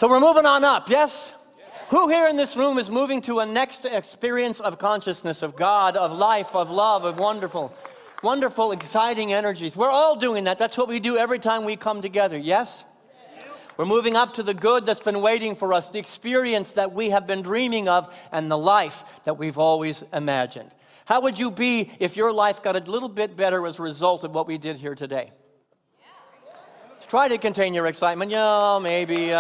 So we're moving on up, yes? Who here in this room is moving to a next experience of consciousness, of God, of life, of love, of wonderful, wonderful, exciting energies? We're all doing that. That's what we do every time we come together, yes? We're moving up to the good that's been waiting for us, the experience that we have been dreaming of, and the life that we've always imagined. How would you be if your life got a little bit better as a result of what we did here today? Try to contain your excitement. Yeah, maybe.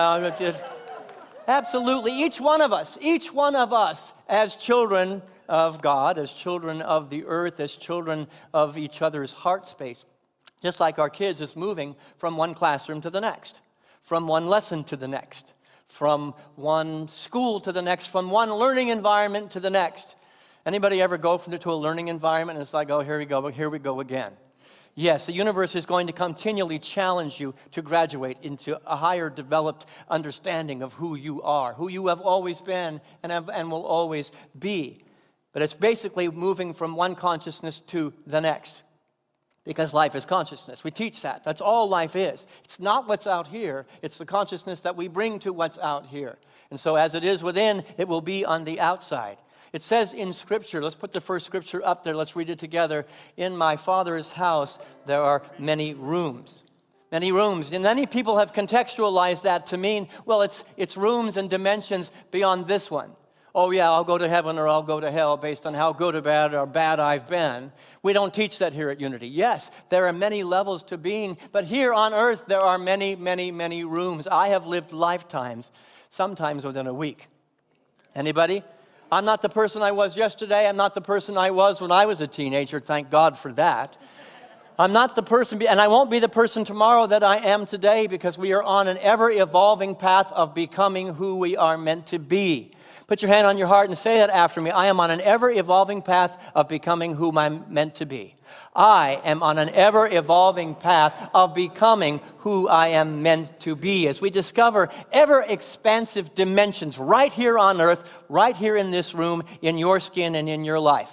Absolutely. Each one of us as children of God, as children of the earth, as children of each other's heart space, just like our kids, is moving from one classroom to the next, from one lesson to the next, from one school to the next, from one learning environment to the next. Anybody ever go to a learning environment and it's like, oh, here we go again? Yes, the universe is going to continually challenge you to graduate into a higher developed understanding of who you are, who you have always been and will always be. But it's basically moving from one consciousness to the next, because life is consciousness. We teach that. That's all life is. It's not what's out here. It's the consciousness that we bring to what's out here. And so as it is within, it will be on the outside. It says in Scripture, let's put the first Scripture up there, let's read it together. In my Father's house, there are many rooms. Many rooms. And many people have contextualized that to mean, well, it's rooms and dimensions beyond this one. Oh yeah, I'll go to heaven or I'll go to hell based on how good or bad I've been. We don't teach that here at Unity. Yes, there are many levels to being, but here on earth there are many, many, many rooms. I have lived lifetimes, sometimes within a week. Anybody? I'm not the person I was yesterday. I'm not the person I was when I was a teenager. Thank God for that. I'm not the person, and I won't be the person tomorrow that I am today, because we are on an ever-evolving path of becoming who we are meant to be. Put your hand on your heart and say that after me. I am on an ever-evolving path of becoming who I'm meant to be. I am on an ever-evolving path of becoming who I am meant to be, as we discover ever-expansive dimensions right here on earth, right here in this room, in your skin and in your life.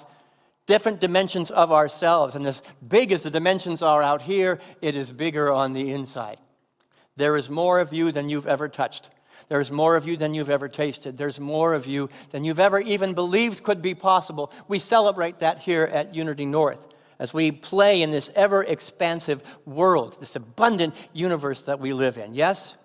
Different dimensions of ourselves. And as big as the dimensions are out here, it is bigger on the inside. There is more of you than you've ever touched. There's more of you than you've ever tasted. There's more of you than you've ever even believed could be possible. We celebrate that here at Unity North as we play in this ever-expansive world, this abundant universe that we live in. Yes?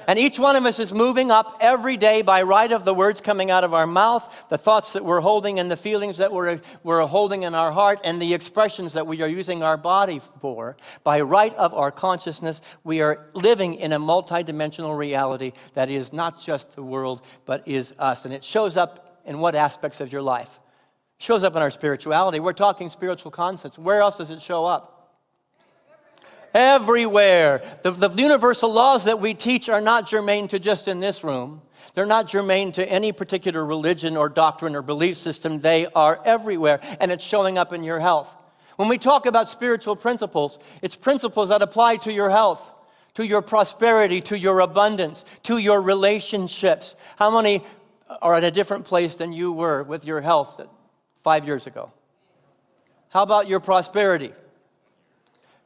And each one of us is moving up every day by right of the words coming out of our mouth, the thoughts that we're holding and the feelings that we're holding in our heart, and the expressions that we are using our body for. By right of our consciousness, we are living in a multidimensional reality that is not just the world, but is us. And it shows up in what aspects of your life? It shows up in our spirituality. We're talking spiritual concepts. Where else does it show up? Everywhere. The universal laws that we teach are not germane to just in this room. They're not germane to any particular religion or doctrine or belief system. They are everywhere, and it's showing up in your health. When we talk about spiritual principles, it's principles that apply to your health, to your prosperity, to your abundance, to your relationships. How many are at a different place than you were with your health 5 years ago? How about your prosperity?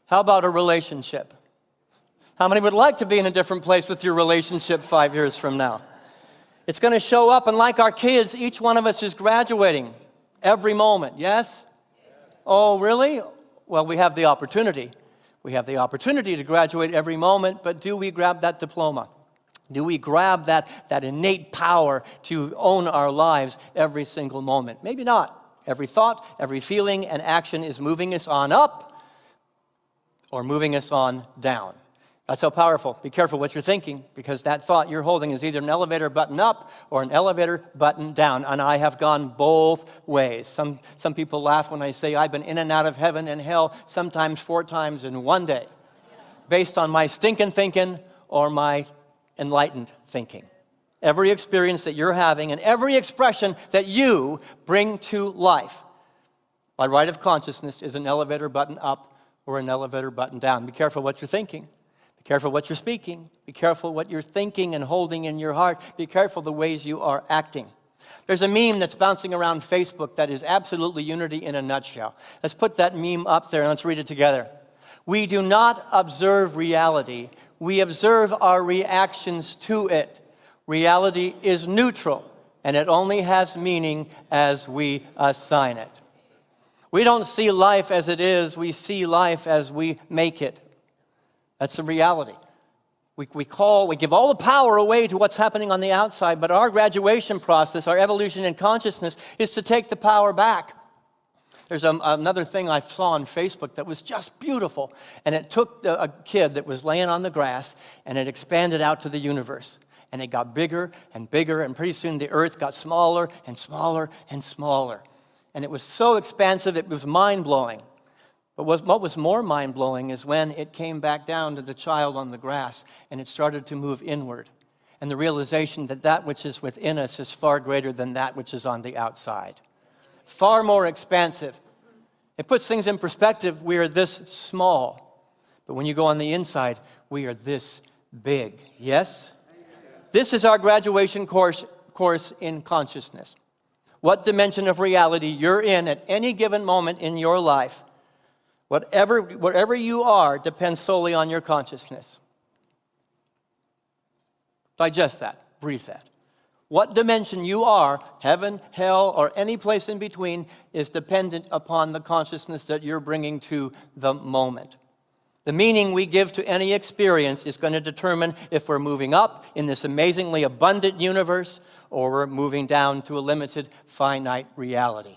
How about a relationship? How many would like to be in a different place with your relationship 5 years from now? It's going to show up, and like our kids, each one of us is graduating every moment, yes? Oh, really? Well, we have the opportunity. We have the opportunity to graduate every moment, but do we grab that diploma? Do we grab that innate power to own our lives every single moment? Maybe not. Every thought, every feeling, and action is moving us on up, or moving us on down. That's how powerful. Be careful what you're thinking, because that thought you're holding is either an elevator button up or an elevator button down. And I have gone both ways. Some people laugh when I say I've been in and out of heaven and hell sometimes 4 times in one day, based on my stinking thinking or my enlightened thinking. Every experience that you're having and every expression that you bring to life by right of consciousness is an elevator button up or an elevator button down. Be careful what you're thinking. Be careful what you're speaking. Be careful what you're thinking and holding in your heart. Be careful the ways you are acting. There's a meme that's bouncing around Facebook that is absolutely Unity in a nutshell. Let's put that meme up there and let's read it together. We do not observe reality. We observe our reactions to it. Reality is neutral, and it only has meaning as we assign it. We don't see life as it is, we see life as we make it. That's the reality. We give all the power away to what's happening on the outside, but our graduation process, our evolution in consciousness, is to take the power back. There's another thing I saw on Facebook that was just beautiful, and it took a kid that was laying on the grass, and it expanded out to the universe. And it got bigger and bigger, and pretty soon the earth got smaller and smaller and smaller. And it was so expansive, it was mind-blowing. But what was more mind-blowing is when it came back down to the child on the grass and it started to move inward. And the realization that that which is within us is far greater than that which is on the outside. Far more expansive. It puts things in perspective. We are this small. But when you go on the inside, we are this big. Yes? This is our graduation course in consciousness. What dimension of reality you're in at any given moment in your life, wherever you are, depends solely on your consciousness. Digest that. Breathe that. What dimension you are, heaven, hell, or any place in between, is dependent upon the consciousness that you're bringing to the moment. The meaning we give to any experience is going to determine if we're moving up in this amazingly abundant universe or we're moving down to a limited, finite reality.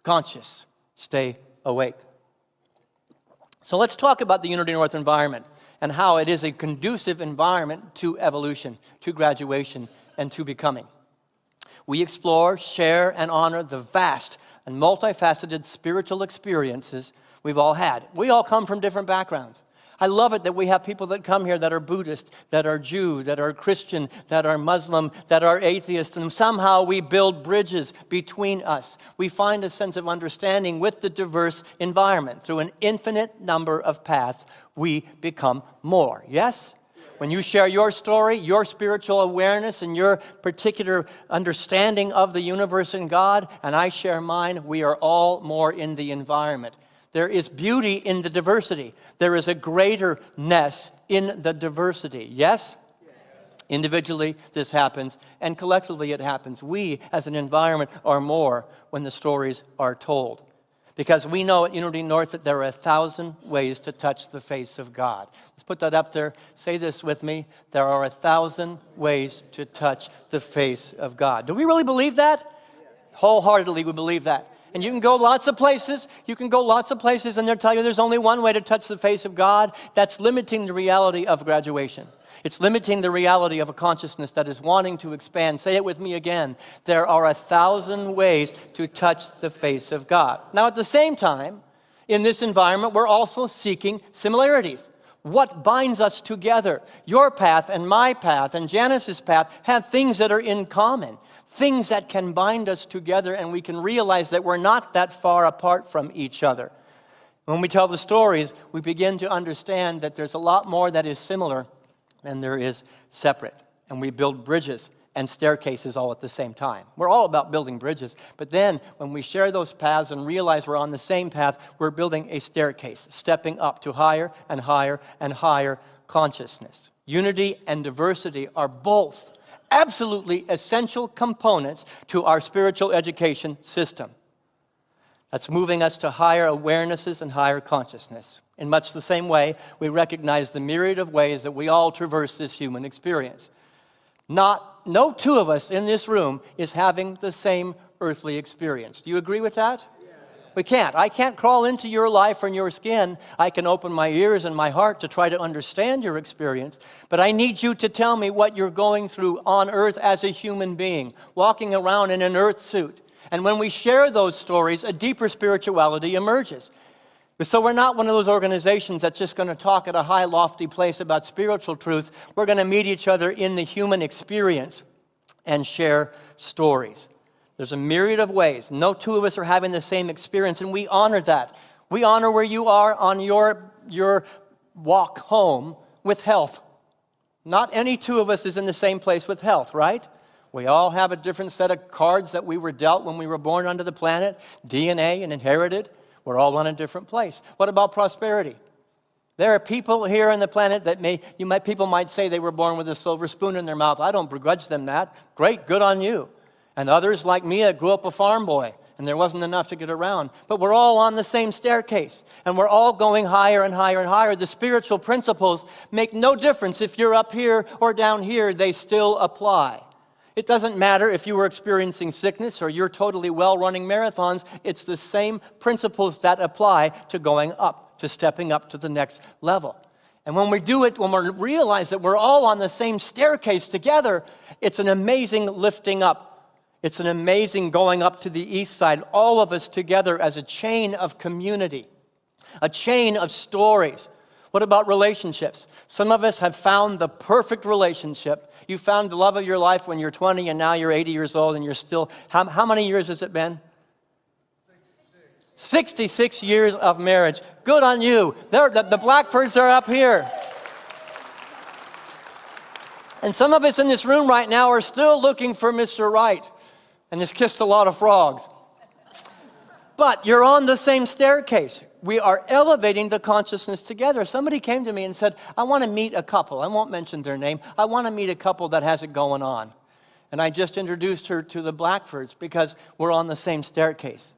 Conscious. Stay awake. So let's talk about the Unity North environment and how it is a conducive environment to evolution, to graduation, and to becoming. We explore, share, and honor the vast and multifaceted spiritual experiences we've all had. We all come from different backgrounds. I love it that we have people that come here that are Buddhist, that are Jew, that are Christian, that are Muslim, that are atheist, and somehow we build bridges between us. We find a sense of understanding with the diverse environment. Through an infinite number of paths, we become more. Yes? When you share your story, your spiritual awareness, and your particular understanding of the universe and God, and I share mine, we are all more in the environment. There is beauty in the diversity. There is a greaterness in the diversity. Yes? Individually, this happens, and collectively it happens. We, as an environment, are more when the stories are told. Because we know at Unity North that there are 1,000 ways to touch the face of God. Let's put that up there. Say this with me. There are 1,000 ways to touch the face of God. Do we really believe that? Wholeheartedly, we believe that. And you can go lots of places. You can go lots of places, and they'll tell you there's only one way to touch the face of God. That's limiting the reality of graduation. It's limiting the reality of a consciousness that is wanting to expand. Say it with me again. There are 1,000 ways to touch the face of God. Now, at the same time, in this environment, we're also seeking similarities. What binds us together? Your path and my path and Janice's path have things that are in common. Things that can bind us together, and we can realize that we're not that far apart from each other. When we tell the stories, we begin to understand that there's a lot more that is similar than there is separate. And we build bridges and staircases all at the same time. We're all about building bridges, but then when we share those paths and realize we're on the same path, we're building a staircase, stepping up to higher and higher and higher consciousness. Unity and diversity are both absolutely essential components to our spiritual education system. That's moving us to higher awarenesses and higher consciousness. In much the same way, we recognize the myriad of ways that we all traverse this human experience. No two of us in this room is having the same earthly experience. Do you agree with that? We can't. I can't crawl into your life or in your skin. I can open my ears and my heart to try to understand your experience, but I need you to tell me what you're going through on earth as a human being, walking around in an earth suit. And when we share those stories, a deeper spirituality emerges. So we're not one of those organizations that's just going to talk at a high, lofty place about spiritual truth. We're going to meet each other in the human experience and share stories. There's a myriad of ways. No two of us are having the same experience, and we honor that. We honor where you are on your walk home with health. Not any two of us is in the same place with health, right? We all have a different set of cards that we were dealt when we were born onto the planet, DNA and inherited. We're all on a different place. What about prosperity? There are people here on the planet that people might say they were born with a silver spoon in their mouth. I don't begrudge them that. Great, good on you. And others like me that grew up a farm boy, and there wasn't enough to get around. But we're all on the same staircase, and we're all going higher and higher and higher. The spiritual principles make no difference if you're up here or down here. They still apply. It doesn't matter if you were experiencing sickness or you're totally well running marathons. It's the same principles that apply to going up, to stepping up to the next level. And when we do it, when we realize that we're all on the same staircase together, it's an amazing lifting up. It's an amazing going up to the east side, all of us together as a chain of community, a chain of stories. What about relationships? Some of us have found the perfect relationship. You found the love of your life when you're 20 and now you're 80 years old and you're still, how many years has it been? 66 years of marriage. Good on you. The Blackfords are up here. And some of us in this room right now are still looking for Mr. Right and has kissed a lot of frogs. But you're on the same staircase. We are elevating the consciousness together. Somebody came to me and said, I want to meet a couple. I won't mention their name. I want to meet a couple that has it going on. And I just introduced her to the Blackfords because we're on the same staircase.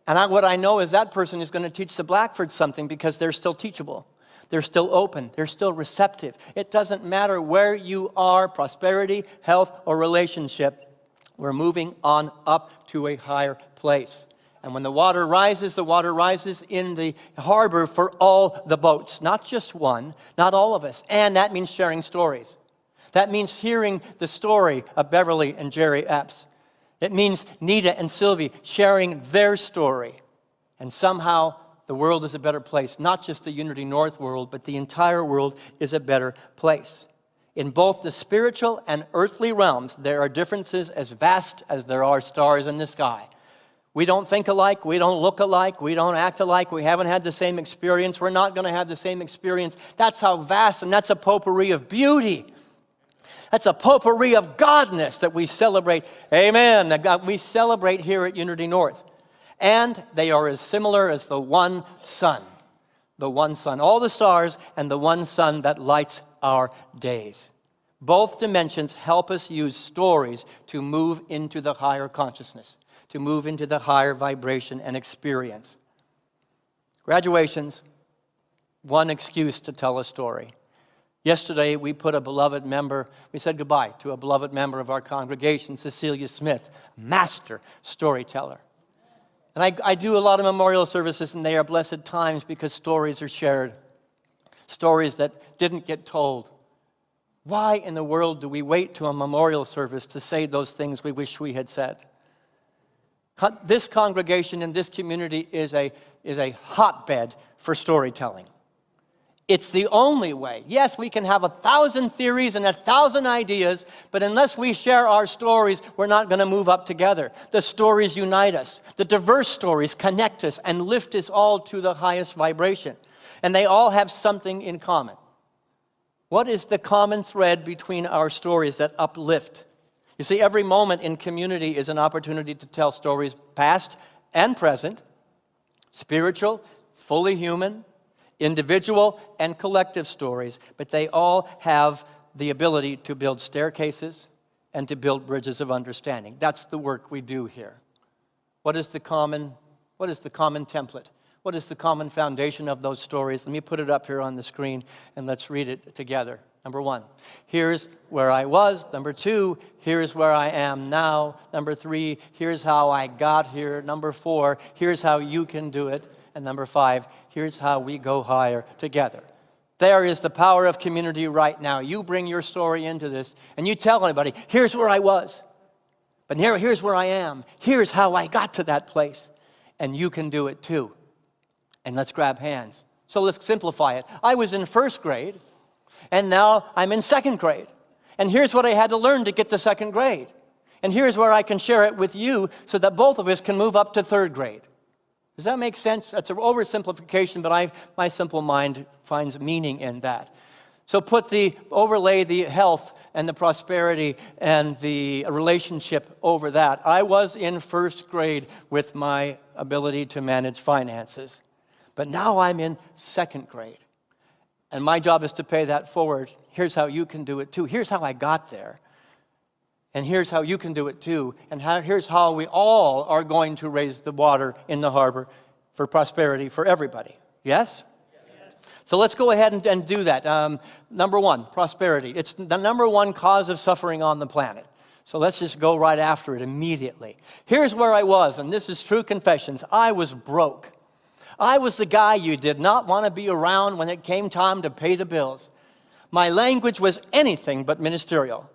And what I know is that person is going to teach the Blackfords something because they're still teachable. They're still open. They're still receptive. It doesn't matter where you are, prosperity, health, or relationship. We're moving on up to a higher place. And when the water rises in the harbor for all the boats, not just one, not all of us. And that means sharing stories. That means hearing the story of Beverly and Jerry Epps. It means Nita and Sylvie sharing their story. And somehow the world is a better place. Not just the Unity North world, but the entire world is a better place. In both the spiritual and earthly realms, there are differences as vast as there are stars in the sky. We don't think alike, we don't look alike, we don't act alike, we haven't had the same experience, we're not going to have the same experience. That's how vast, and that's a potpourri of beauty. That's a potpourri of godness that we celebrate. Amen. That we celebrate here at Unity North. And they are as similar as the one sun. The one sun. All the stars and the one sun that lights our days. Both dimensions help us use stories to move into the higher consciousness, to move into the higher vibration and experience. Graduations, one excuse to tell a story. Yesterday, we said goodbye to a beloved member of our congregation, Cecilia Smith, master storyteller. And I do a lot of memorial services, and they are blessed times because stories are shared. Stories that didn't get told. Why in the world do we wait to a memorial service to say those things we wish we had said? This congregation and this community is a hotbed for storytelling. It's the only way. Yes, we can have 1,000 theories and 1,000 ideas, but unless we share our stories, we're not going to move up together. The stories unite us. The diverse stories connect us and lift us all to the highest vibration. And they all have something in common. What is the common thread between our stories that uplift? You see, every moment in community is an opportunity to tell stories past and present, spiritual, fully human, individual and collective stories, but they all have the ability to build staircases and to build bridges of understanding. That's the work we do here. What is the common template? What is the common foundation of those stories? Let me put it up here on the screen and let's read it together. Number 1, here's where I was. Number 2, here's where I am now. Number 3, here's how I got here. Number 4, here's how you can do it. And number 5, here's how we go higher together. There is the power of community right now. You bring your story into this and you tell anybody, here's where I was. But here's where I am. Here's how I got to that place. And you can do it too. And let's grab hands. So let's simplify it. I was in first grade and now I'm in second grade. And here's what I had to learn to get to second grade. And here's where I can share it with you so that both of us can move up to third grade. Does that make sense? That's an oversimplification, but my simple mind finds meaning in that. So overlay the health and the prosperity and the relationship over that. I was in first grade with my ability to manage finances, but now I'm in second grade. And my job is to pay that forward. Here's how you can do it too. Here's how I got there. And here's how you can do it too. And here's how we all are going to raise the water in the harbor for prosperity for everybody. Yes? So let's go ahead and do that. Number one, prosperity. It's the number one cause of suffering on the planet. So let's just go right after it immediately. Here's where I was, and this is true confessions. I was broke. I was the guy you did not want to be around when it came time to pay the bills. My language was anything but ministerial.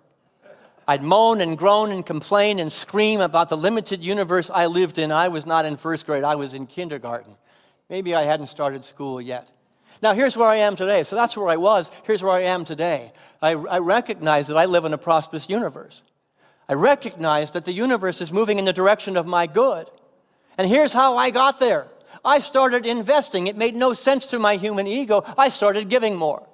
I'd moan and groan and complain and scream about the limited universe I lived in. I was not in first grade. I was in kindergarten. Maybe I hadn't started school yet. Now, here's where I am today. So that's where I was. Here's where I am today. I recognize that I live in a prosperous universe. I recognize that the universe is moving in the direction of my good. And here's how I got there. I started investing. It made no sense to my human ego. I started giving more.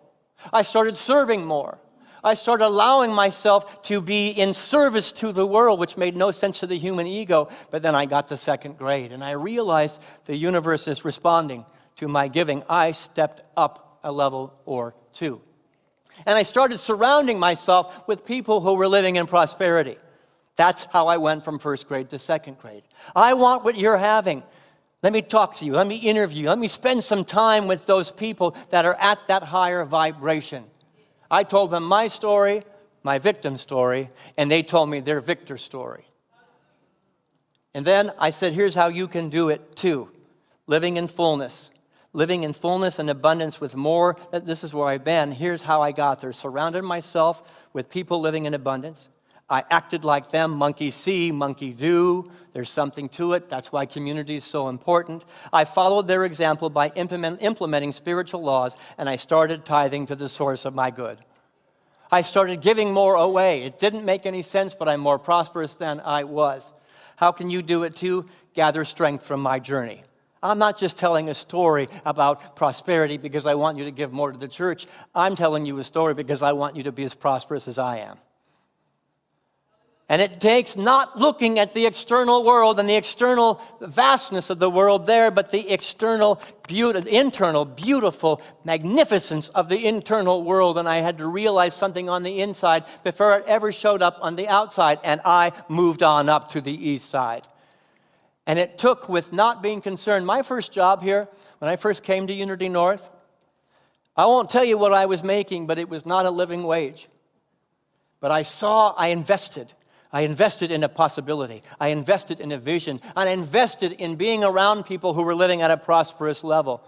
I started serving more. I started allowing myself to be in service to the world, which made no sense to the human ego. But then I got to second grade, and I realized the universe is responding to my giving. I stepped up a level or two. And I started surrounding myself with people who were living in prosperity. That's how I went from first grade to second grade. I want what you're having. Let me talk to you. Let me interview you. Let me spend some time with those people that are at that higher vibration. I told them my story, my victim story, and they told me their victor story. And then I said, here's how you can do it too. Living in fullness. Living in fullness and abundance with more. This is where I've been. Here's how I got there. Surrounded myself with people living in abundance. I acted like them. Monkey see, monkey do. There's something to it. That's why community is so important. I followed their example by implementing spiritual laws, and I started tithing to the source of my good. I started giving more away. It didn't make any sense, but I'm more prosperous than I was. How can you do it too? Gather strength from my journey. I'm not just telling a story about prosperity because I want you to give more to the church. I'm telling you a story because I want you to be as prosperous as I am. And it takes not looking at the external world and the external vastness of the world there, but the internal, beautiful magnificence of the internal world. And I had to realize something on the inside before it ever showed up on the outside. And I moved on up to the east side. And it took with not being concerned. My first job here, when I first came to Unity North, I won't tell you what I was making, but it was not a living wage. But I invested. I invested in a possibility. I invested in a vision. And I invested in being around people who were living at a prosperous level.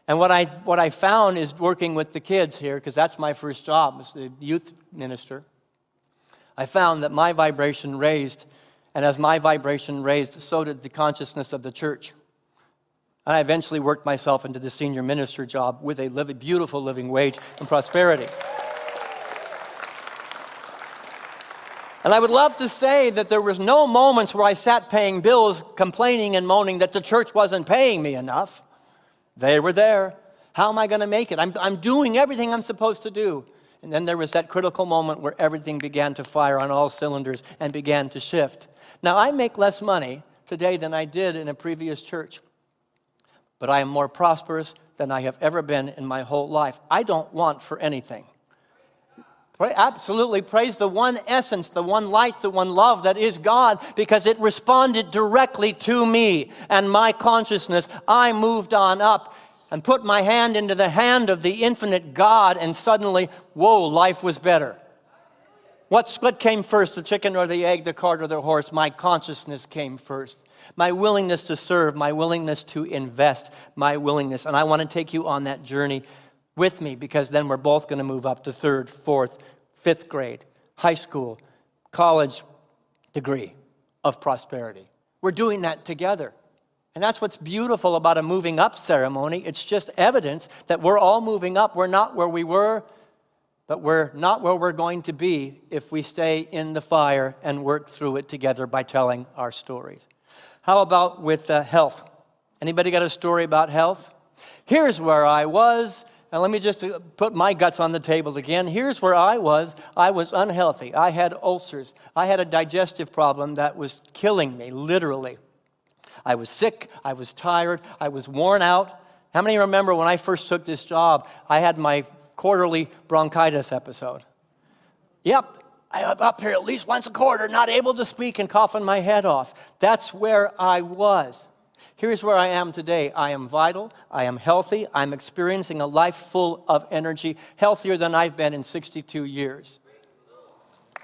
And what I found is working with the kids here, because that's my first job as the youth minister. I found that my vibration raised, and as my vibration raised, so did the consciousness of the church. And I eventually worked myself into the senior minister job with a beautiful living wage and prosperity. And I would love to say that there was no moments where I sat paying bills, complaining and moaning that the church wasn't paying me enough. They were there. How am I going to make it? I'm doing everything I'm supposed to do. And then there was that critical moment where everything began to fire on all cylinders and began to shift. Now, I make less money today than I did in a previous church. But I am more prosperous than I have ever been in my whole life. I don't want for anything. Absolutely praise the one essence, the one light, the one love that is God, because it responded directly to me and my consciousness. I moved on up and put my hand into the hand of the infinite God, and suddenly, whoa, life was better. What came first, the chicken or the egg, the cart or the horse? My consciousness came first. My willingness to serve, my willingness to invest, my willingness. And I want to take you on that journey with me, because then we're both going to move up to third, fourth, fifth grade, high school, college degree of prosperity. We're doing that together. And that's what's beautiful about a moving up ceremony. It's just evidence that we're all moving up. We're not where we were, but we're not where we're going to be if we stay in the fire and work through it together by telling our stories. How about with health? Anybody got a story about health? Here's where I was. Now let me just put my guts on the table again. Here's where I was. I was unhealthy. I had ulcers. I had a digestive problem that was killing me, literally. I was sick. I was tired. I was worn out. How many remember when I first took this job, I had my quarterly bronchitis episode? Yep, I'm up here at least once a quarter, not able to speak and coughing my head off. That's where I was. Here's where I am today. I am vital. I am healthy. I'm experiencing a life full of energy, healthier than I've been in 62 years.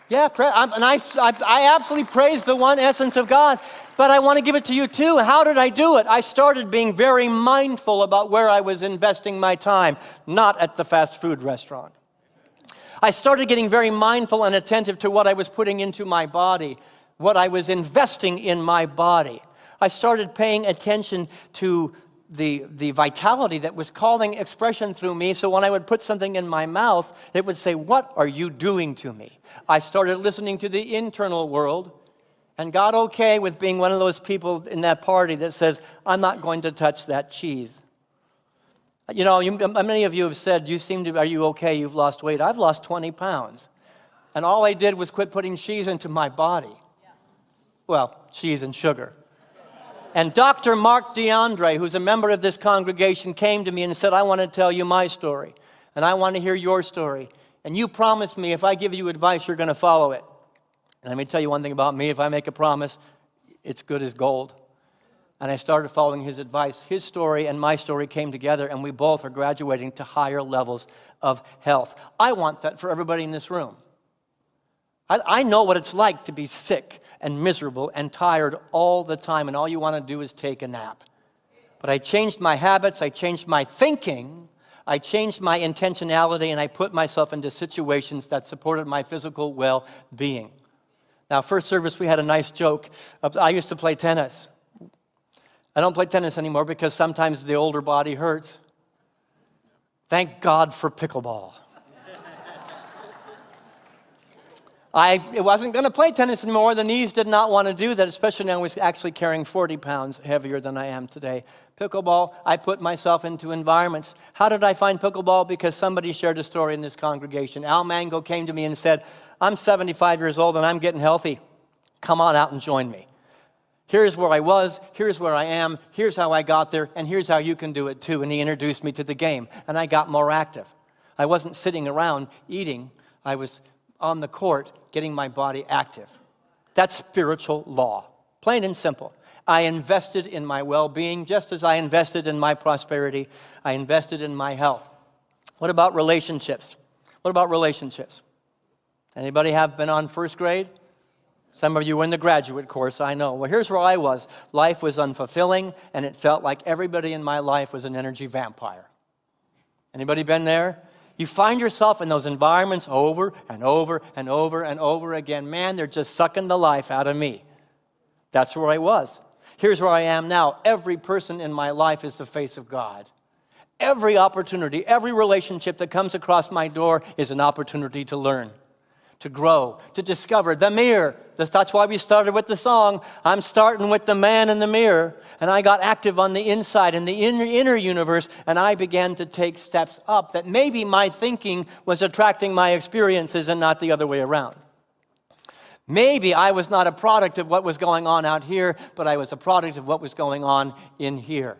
Yeah, I absolutely praise the one essence of God, but I want to give it to you too. How did I do it? I started being very mindful about where I was investing my time, not at the fast food restaurant. I started getting very mindful and attentive to what I was putting into my body, what I was investing in my body. I started paying attention to the vitality that was calling expression through me, so when I would put something in my mouth, it would say, "What are you doing to me?" I started listening to the internal world and got okay with being one of those people in that party that says, "I'm not going to touch that cheese." You know, many of you have said, "Are you okay? You've lost weight." I've lost 20 pounds. And all I did was quit putting cheese into my body. Well, cheese and sugar. And Dr. Mark DeAndre, who's a member of this congregation, came to me and said, "I want to tell you my story, and I want to hear your story. And you promised me if I give you advice, you're going to follow it." And let me tell you one thing about me. If I make a promise, it's good as gold. And I started following his advice. His story and my story came together, and we both are graduating to higher levels of health. I want that for everybody in this room. I know what it's like to be sick and miserable and tired all the time, and all you want to do is take a nap. But I changed my habits, I changed my thinking, I changed my intentionality, and I put myself into situations that supported my physical well-being. Now, first service, we had a nice joke. I used to play tennis. I don't play tennis anymore because sometimes the older body hurts. Thank God for pickleball. I wasn't going to play tennis anymore. The knees did not want to do that, especially now I was actually carrying 40 pounds heavier than I am today. Pickleball, I put myself into environments. How did I find pickleball? Because somebody shared a story in this congregation. Al Mango came to me and said, "I'm 75 years old and I'm getting healthy. Come on out and join me. Here's where I was, here's where I am, here's how I got there, and here's how you can do it too." And he introduced me to the game, and I got more active. I wasn't sitting around eating. I was on the court getting my body active. That's spiritual law, plain and simple. I invested in my well-being just as I invested in my prosperity. I invested in my health. What about relationships? What about relationships? Anybody have been on first grade? Some of you were in the graduate course, I know. Well, here's where I was. Life was unfulfilling, and it felt like everybody in my life was an energy vampire. Anybody been there? You find yourself in those environments over and over and over and over again. Man, they're just sucking the life out of me. That's where I was. Here's where I am now. Every person in my life is the face of God. Every opportunity, every relationship that comes across my door is an opportunity to learn, to grow, to discover the mirror. That's why we started with the song. I'm starting with the man in the mirror. And I got active on the inside, in the inner universe, and I began to take steps up that maybe my thinking was attracting my experiences and not the other way around. Maybe I was not a product of what was going on out here, but I was a product of what was going on in here.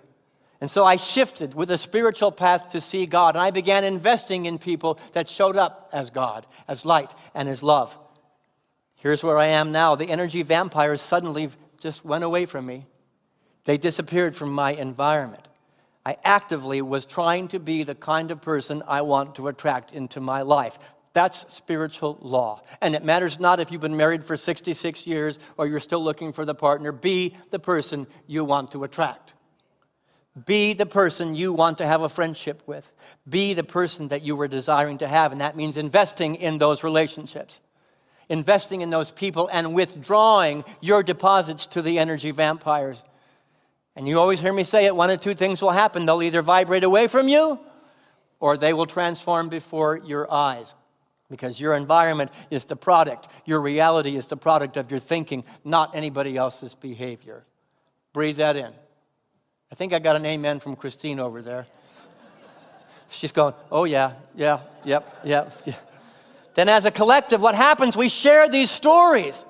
And so I shifted with a spiritual path to see God, and I began investing in people that showed up as God, as light, and as love. Here's where I am now. The energy vampires suddenly just went away from me. They disappeared from my environment. I actively was trying to be the kind of person I want to attract into my life. That's spiritual law. And it matters not if you've been married for 66 years or you're still looking for the partner. Be the person you want to attract. Be the person you want to have a friendship with. Be the person that you were desiring to have, and that means investing in those relationships. Investing in those people and withdrawing your deposits to the energy vampires. And you always hear me say it, one of two things will happen. They'll either vibrate away from you or they will transform before your eyes. Because your environment is the product. Your reality is the product of your thinking, not anybody else's behavior. Breathe that in. I think I got an amen from Christine over there. She's going, "Oh yeah, yep. Then as a collective, what happens? We share these stories.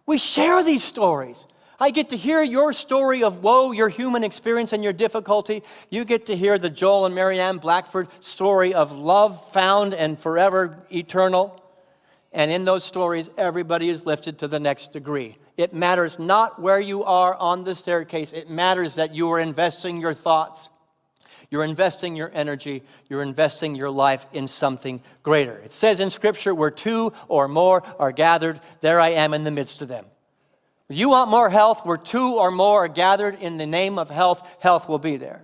We share these stories. I get to hear your story of woe, your human experience and your difficulty. You get to hear the Joel and Marianne Blackford story of love found and forever eternal. And in those stories, everybody is lifted to the next degree. It matters not where you are on the staircase. It matters that you are investing your thoughts. You're investing your energy. You're investing your life in something greater. It says in Scripture, where two or more are gathered, there I am in the midst of them. If you want more health, where two or more are gathered in the name of health, health will be there.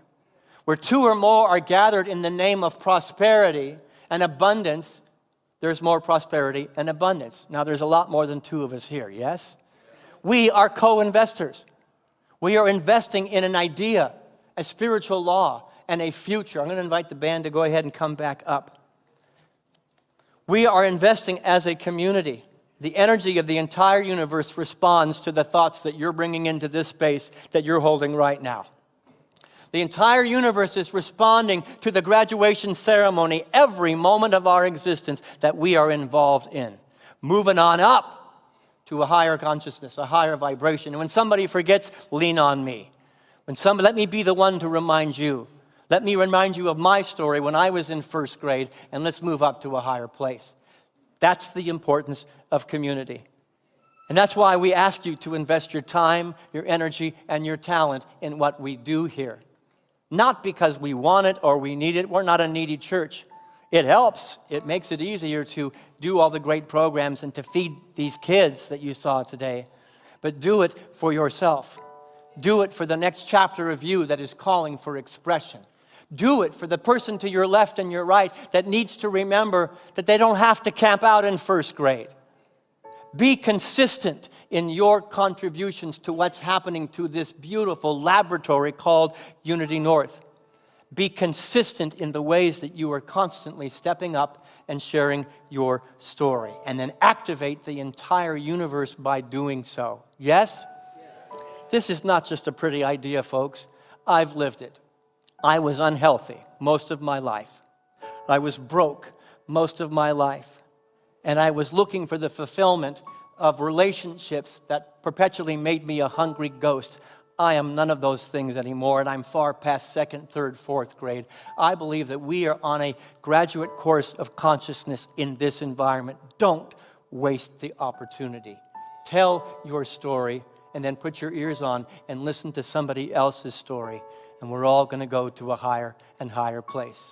Where two or more are gathered in the name of prosperity and abundance, there's more prosperity and abundance. Now, there's a lot more than two of us here, yes? We are co-investors. We are investing in an idea, a spiritual law, and a future. I'm going to invite the band to go ahead and come back up. We are investing as a community. The energy of the entire universe responds to the thoughts that you're bringing into this space that you're holding right now. The entire universe is responding to the graduation ceremony every moment of our existence that we are involved in. Moving on up to a higher consciousness, a higher vibration. And when somebody forgets, lean on me. Let me be the one to remind you. Let me remind you of my story when I was in first grade, and let's move up to a higher place. That's the importance of community. And that's why we ask you to invest your time, your energy, and your talent in what we do here. Not because we want it or we need it. We're not a needy church. It helps. It makes it easier to do all the great programs and to feed these kids that you saw today. But do it for yourself. Do it for the next chapter of you that is calling for expression. Do it for the person to your left and your right that needs to remember that they don't have to camp out in first grade. Be consistent in your contributions to what's happening to this beautiful laboratory called Unity North. Be consistent in the ways that you are constantly stepping up and sharing your story. And then activate the entire universe by doing so. Yes? This is not just a pretty idea, folks. I've lived it. I was unhealthy most of my life. I was broke most of my life. And I was looking for the fulfillment of relationships that perpetually made me a hungry ghost. I am none of those things anymore, and I'm far past second, third, fourth grade. I believe that we are on a graduate course of consciousness in this environment. Don't waste the opportunity. Tell your story, and then put your ears on and listen to somebody else's story. And we're all going to go to a higher and higher place.